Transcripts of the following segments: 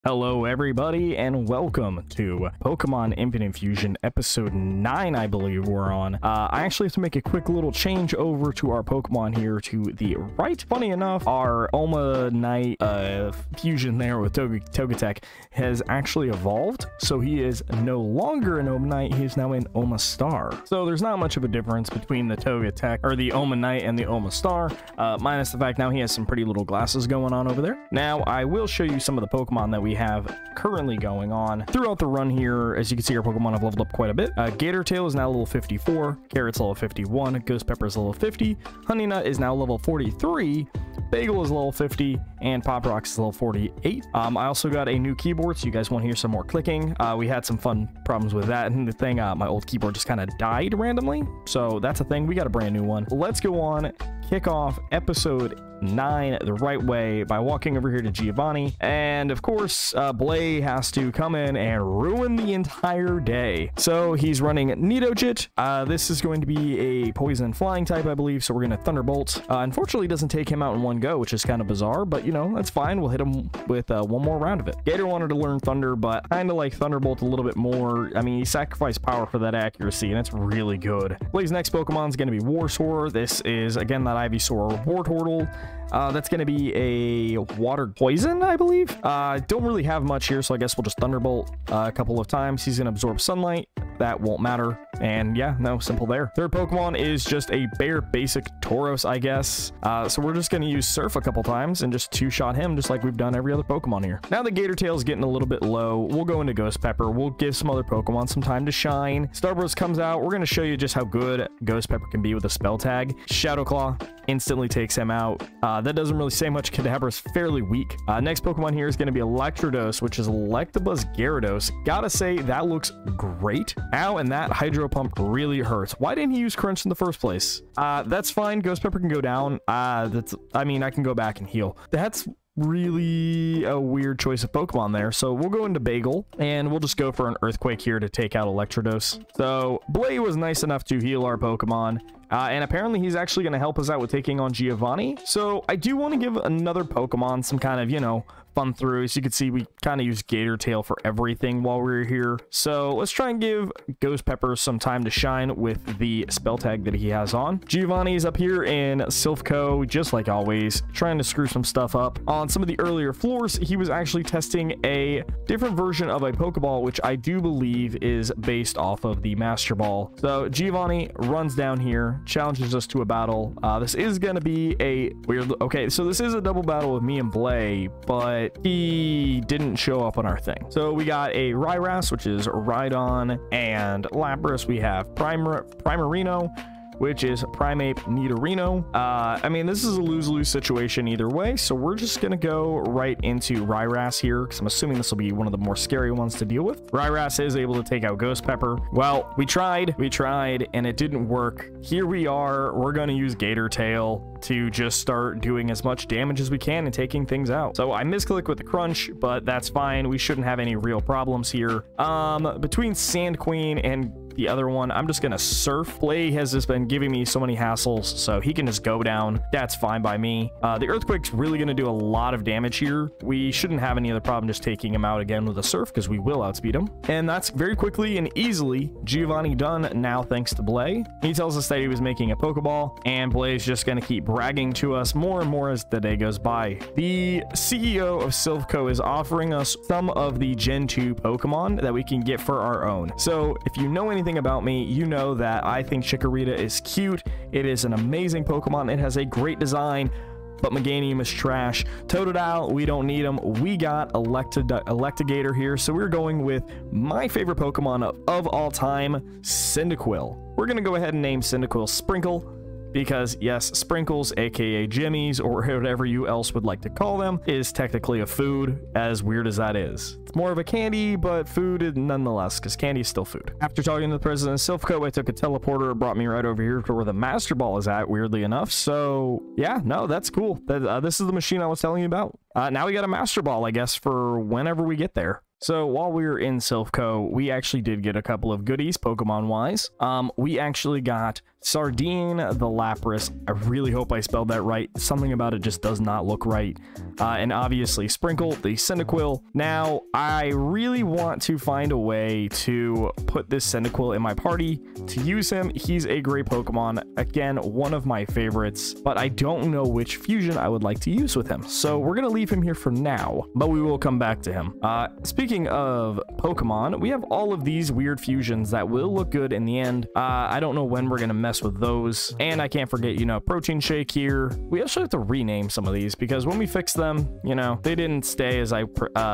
Hello everybody and welcome to Pokemon Infinite Fusion episode 9, I believe we're on. I actually have to make a quick little change over to our Pokemon here to the right. Funny enough, our Oma Knight fusion there with Togetic has actually evolved. So he is no longer an Oma Knight, he is now an Oma Star. So there's not much of a difference between the Togetic or the Oma Knight and the Oma Star, minus the fact now he has some pretty little glasses going on over there. Now I will show you some of the Pokemon that we have currently going on throughout the run here. As you can see, our Pokemon have leveled up quite a bit. Gator Tail is now level 54, Carrot's level 51, Ghost Pepper is level 50, Honey Nut is now level 43, Bagel is level 50, and Pop Rocks is level 48. I also got a new keyboard, so you guys want to hear some more clicking. We had some fun problems with that, and the thing, my old keyboard just kind of died randomly, so that's a thing. We got a brand new one. Let's go on, kick off episode 9 the right way by walking over here to Giovanni, and of course Blay has to come in and ruin the entire day. So he's running Nidochit. This is going to be a poison flying type, I believe, so we're gonna Thunderbolt. Unfortunately, it doesn't take him out in one go, which is kind of bizarre, but you know, that's fine. We'll hit him with one more round of it. Gator wanted to learn Thunder, but kind of like Thunderbolt a little bit more. I mean, he sacrificed power for that accuracy, and it's really good. Blay's next Pokemon is going to be Warsaw. This is again that Ivysaur Wartortle. That's going to be a water poison, I believe. Don't really have much here, so I guess we'll just Thunderbolt a couple of times. He's going to absorb sunlight. That won't matter. And yeah, no, simple there. Third Pokemon is just a bare basic Tauros, I guess. So we're just going to use Surf a couple times and just two-shot him, just like we've done every other Pokemon here. Now the Gator Tail is getting a little bit low. We'll go into Ghost Pepper. We'll give some other Pokemon some time to shine. Starburst comes out. We're going to show you just how good Ghost Pepper can be with a spell tag. Shadow Claw instantly takes him out. That doesn't really say much. Kadabra's fairly weak. Next Pokemon here is going to be Electrodos, which is Electabuzz Gyarados. Gotta say, that looks great. Ow, and that Hydro Pump really hurts. Why didn't he use Crunch in the first place? That's fine. Ghost Pepper can go down. I mean, I can go back and heal. That's really a weird choice of Pokemon there. So we'll go into Bagel and we'll just go for an Earthquake here to take out Electrodos. So Blay was nice enough to heal our Pokemon. And apparently he's actually going to help us out with taking on Giovanni. So I do want to give another Pokemon some kind of, you know, fun through. As you can see, we kind of use Gator Tail for everything while we're here. So let's try and give Ghost Pepper some time to shine with the spell tag that he has on. Giovanni's up here in Silphco, just like always, trying to screw some stuff up. On some of the earlier floors, he was actually testing a different version of a Pokeball, which I do believe is based off of the Master Ball. So Giovanni runs down here, challenges us to a battle. This is going to be a weird... Okay, so this is a double battle with me and Blay, but he didn't show up on our thing. So we got a Ryras, which is Rhydon, and Lapras. We have Primarino, which is Primeape Nidorino. I mean, this is a lose-lose situation either way, so we're just gonna go right into Ryras here, because I'm assuming this will be one of the more scary ones to deal with. Ryras is able to take out Ghost Pepper. Well, we tried, and it didn't work. Here we are, we're gonna use Gator Tail to just start doing as much damage as we can and taking things out. So I misclick with the Crunch, but that's fine. We shouldn't have any real problems here. Between Sand Queen and the other one, I'm just gonna Surf. Blay has just been giving me so many hassles, so he can just go down. That's fine by me. The Earthquake's really gonna do a lot of damage here. We shouldn't have any other problem just taking him out again with a Surf, because we will outspeed him. And that's very quickly and easily Giovanni done now, thanks to Blay. He tells us that he was making a Pokeball, and Blay's just gonna keep bragging to us more and more as the day goes by. The CEO of Silphco is offering us some of the Gen 2 Pokemon that we can get for our own. So if you know anything about me, you know that I think Chikorita is cute. It is an amazing Pokemon. It has a great design, but Meganium is trash. Totodile, we don't need him. We got Electigator here, so we're going with my favorite Pokemon of all time, Cyndaquil. We're gonna go ahead and name Cyndaquil Sprinkle, because yes, Sprinkles, aka Jimmies, or whatever you else would like to call them, is technically a food, as weird as that is. It's more of a candy, but food nonetheless, because candy is still food. After talking to the president of Silphco, I took a teleporter, brought me right over here to where the Master Ball is at, weirdly enough. So yeah, no, that's cool. This is the machine I was telling you about. Now we got a Master Ball, I guess, for whenever we get there. So while we were in Silphco, we actually did get a couple of goodies Pokemon wise. We actually got Sardine the Lapras. I really hope I spelled that right. Something about it just does not look right. And obviously Sprinkle the Cyndaquil. Now, I really want to find a way to put this Cyndaquil in my party to use him. He's a great Pokemon. Again, one of my favorites, but I don't know which fusion I would like to use with him. So we're going to leave him here for now, but we will come back to him. Speaking of Pokemon, we have all of these weird fusions that will look good in the end. I don't know when we're going to mess with those. And I can't forget, you know, Protein Shake here. We actually have to rename some of these because when we fix them, you know, they didn't stay as I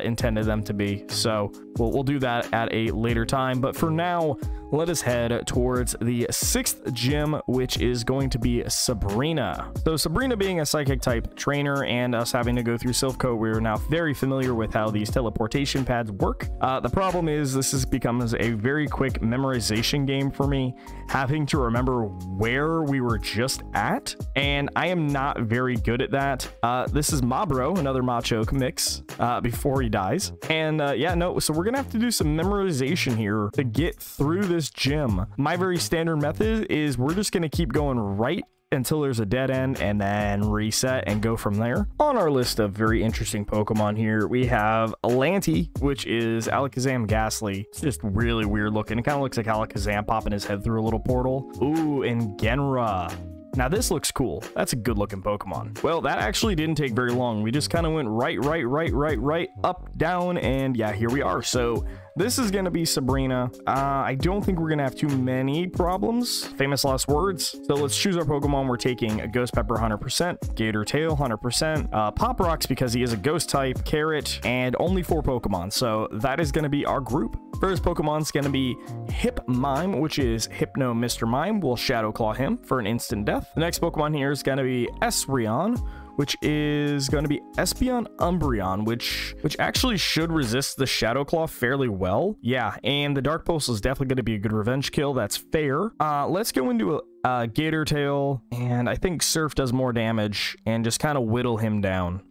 intended them to be. So we'll do that at a later time. But for now, let us head towards the 6th gym, which is going to be Sabrina. So Sabrina being a psychic type trainer and us having to go through Silph Coat, we're now very familiar with how these teleportation pads work. The problem is this becomes a very quick memorization game for me, having to remember where we were just at, and I am not very good at that. This is Mabro, another Machoke mix, before he dies. And yeah, no, so we're gonna have to do some memorization here to get through this gym. My very standard method is we're just gonna keep going right until there's a dead end and then reset and go from there. On our list of very interesting Pokemon here, we have Lanty, which is Alakazam Ghastly. It's just really weird looking. It kind of looks like Alakazam popping his head through a little portal. Ooh, and Genra. Now this looks cool. That's a good looking Pokemon. Well, that actually didn't take very long. We just kind of went right, up, down, and yeah, here we are. So this is going to be Sabrina. I don't think we're going to have too many problems. Famous last words. So let's choose our Pokemon. We're taking a Ghost Pepper 100%, Gator Tail 100%, Pop Rocks because he is a ghost type, Carrot, and only 4 Pokemon. So that is going to be our group. First Pokemon is going to be Hip Mime, which is Hypno Mr. Mime. We'll Shadow Claw him for an instant death. The next Pokemon here is going to be Espeon, which is going to be Espeon Umbreon, which actually should resist the Shadow Claw fairly well. Yeah, and the Dark Pulse is definitely going to be a good revenge kill. That's fair. Let's go into a Gator Tail, and I think Surf does more damage and just kind of whittle him down.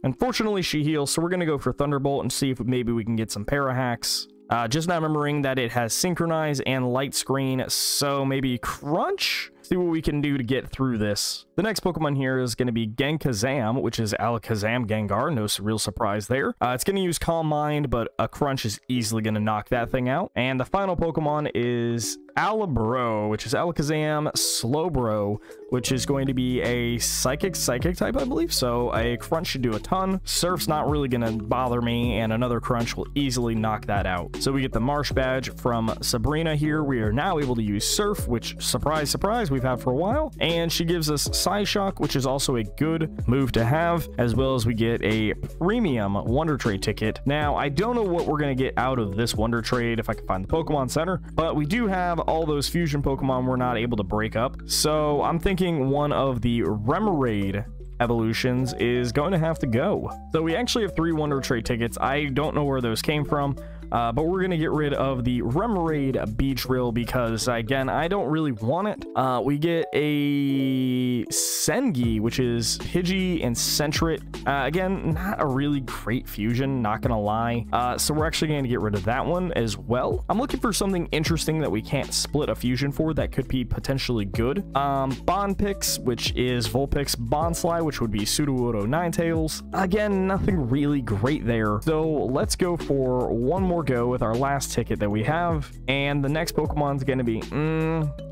Unfortunately, she heals, so we're going to go for Thunderbolt and see if maybe we can get some Para Hacks. Just not remembering that it has Synchronize and Light Screen, so maybe Crunch? See what we can do to get through this. The next Pokemon here is going to be Genkazam, which is Alakazam Gengar. No real surprise there. It's going to use Calm Mind, but a Crunch is easily going to knock that thing out. And the final Pokemon is Alabro, which is Alakazam Slowbro, which is going to be a psychic type, I believe. So a Crunch should do a ton. Surf's not really going to bother me, and another Crunch will easily knock that out. So we get the Marsh Badge from Sabrina here. We are now able to use Surf, which, surprise, surprise, we've had for a while. And she gives us Psyshock, which is also a good move to have, as well as we get a premium Wonder Trade ticket. Now, I don't know what we're going to get out of this Wonder Trade if I can find the Pokemon Center, but we do have all those fusion Pokemon we're not able to break up. So I'm thinking one of the Remoraid evolutions is going to have to go. So we actually have 3 Wonder Trade tickets. I don't know where those came from. But we're going to get rid of the Remoraid Beedrill because, again, I don't really want it. We get a Sengi, which is Pidgey and Sentret. Again, not a really great fusion, not going to lie. So we're actually going to get rid of that one as well. I'm looking for something interesting that we can't split a fusion for that could be potentially good. Bonpix, which is Vulpix, Bonsly, which would be Sudowoodo Ninetales. Again, nothing really great there. So let's go for one more go with our last ticket that we have, and the next Pokemon's going to be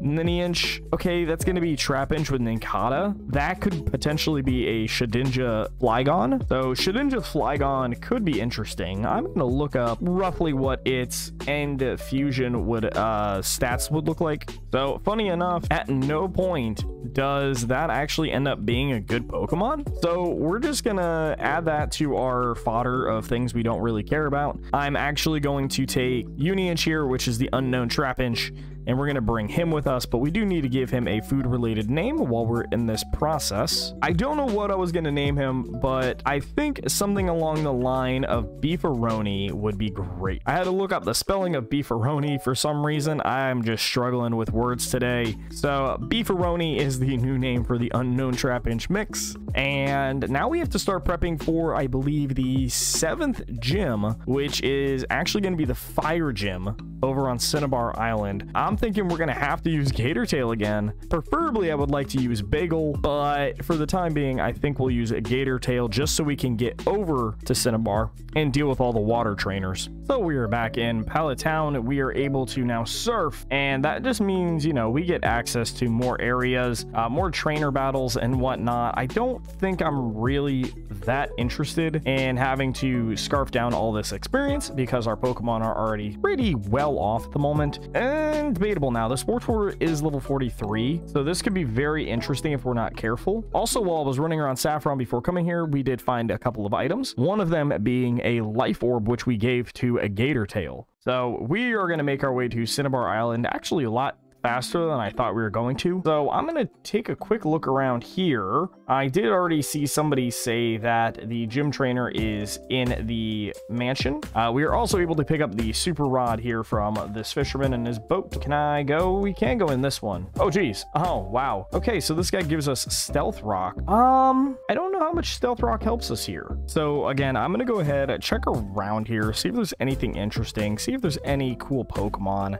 Lineage. Okay, that's going to be Trapinch with Nincada. That could potentially be a Shedinja Flygon. So Shedinja Flygon could be interesting. I'm going to look up roughly what its end fusion would stats would look like. So funny enough, at no point does that actually end up being a good Pokemon. So we're just gonna add that to our fodder of things we don't really care about. I'm actually going to take Uniinch here, which is the unknown Trapinch, and we're going to bring him with us, but we do need to give him a food-related name while we're in this process. I don't know what I was going to name him, but I think something along the line of Beefaroni would be great. I had to look up the spelling of Beefaroni for some reason. I'm just struggling with words today. So Beefaroni is the new name for the unknown trap inch mix. And now we have to start prepping for, I believe, the 7th gym, which is actually going to be the fire gym over on Cinnabar Island. I'm thinking we're going to have to use Gator Tail again. Preferably, I would like to use Bagel, but for the time being, I think we'll use a Gator Tail just so we can get over to Cinnabar and deal with all the water trainers. So we are back in Pallet Town. We are able to now surf, and that just means, you know, we get access to more areas, more trainer battles and whatnot. I don't think I'm really that interested in having to scarf down all this experience because our Pokemon are already pretty well off at the moment. And debatable now, the Sports Order is level 43, so this could be very interesting if we're not careful. Also, while I was running around Saffron before coming here, we did find a couple of items, one of them being a life orb, which we gave to a Gator Tail. So we are going to make our way to Cinnabar Island, actually a lot faster than I thought we were going to. So I'm going to take a quick look around here. I did already see somebody say that the gym trainer is in the mansion. We are also able to pick up the super rod here from this fisherman and his boat. Can I go? We can go in this one. Oh, geez. Oh, wow. Okay, so this guy gives us stealth rock. I don't know how much stealth rock helps us here. So again, I'm going to go ahead and check around here, see if there's anything interesting, see if there's any cool Pokemon.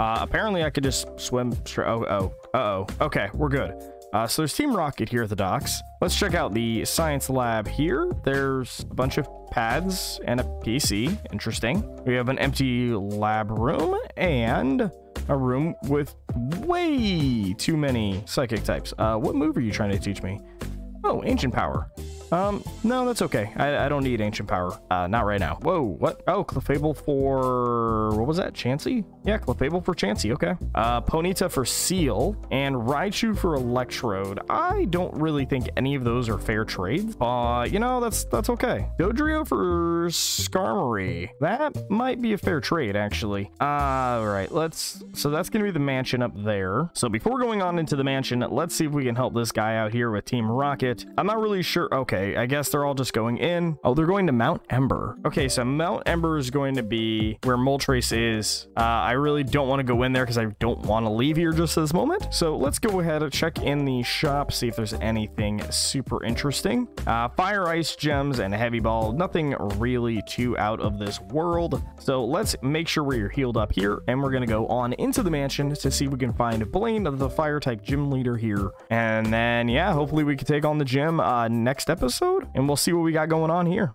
Apparently I could just swim straight. Okay, we're good. So there's Team Rocket here at the docks. Let's check out the science lab here. There's a bunch of pads and a PC. Interesting. We have an empty lab room and a room with way too many psychic types. What move are you trying to teach me? Oh, ancient power. No, that's okay. I don't need ancient power. Not right now. Whoa, what? Oh, Clefable for... what was that? Chansey? Yeah, Clefable for Chansey, okay. Ponyta for Seal, and Raichu for Electrode. I don't really think any of those are fair trades. You know, that's okay. Dodrio for Skarmory. That might be a fair trade, actually. All right, so that's gonna be the mansion up there. So before going on into the mansion, let's see if we can help this guy out here with Team Rocket. I'm not really sure. Okay, I guess they're all just going in. Oh, they're going to Mount Ember. Okay, so Mount Ember is going to be where Moltres is. I really don't want to go in there because I don't want to leave here just this moment. So let's go ahead and check in the shop, see if there's anything super interesting. Fire, ice, gems, and heavy ball. Nothing really too out of this world. So let's make sure we're healed up here, and we're going to go on into the mansion to see if we can find Blaine, the fire type gym leader here. And then, yeah, hopefully we can take on the gym next episode, and we'll see what we got going on here.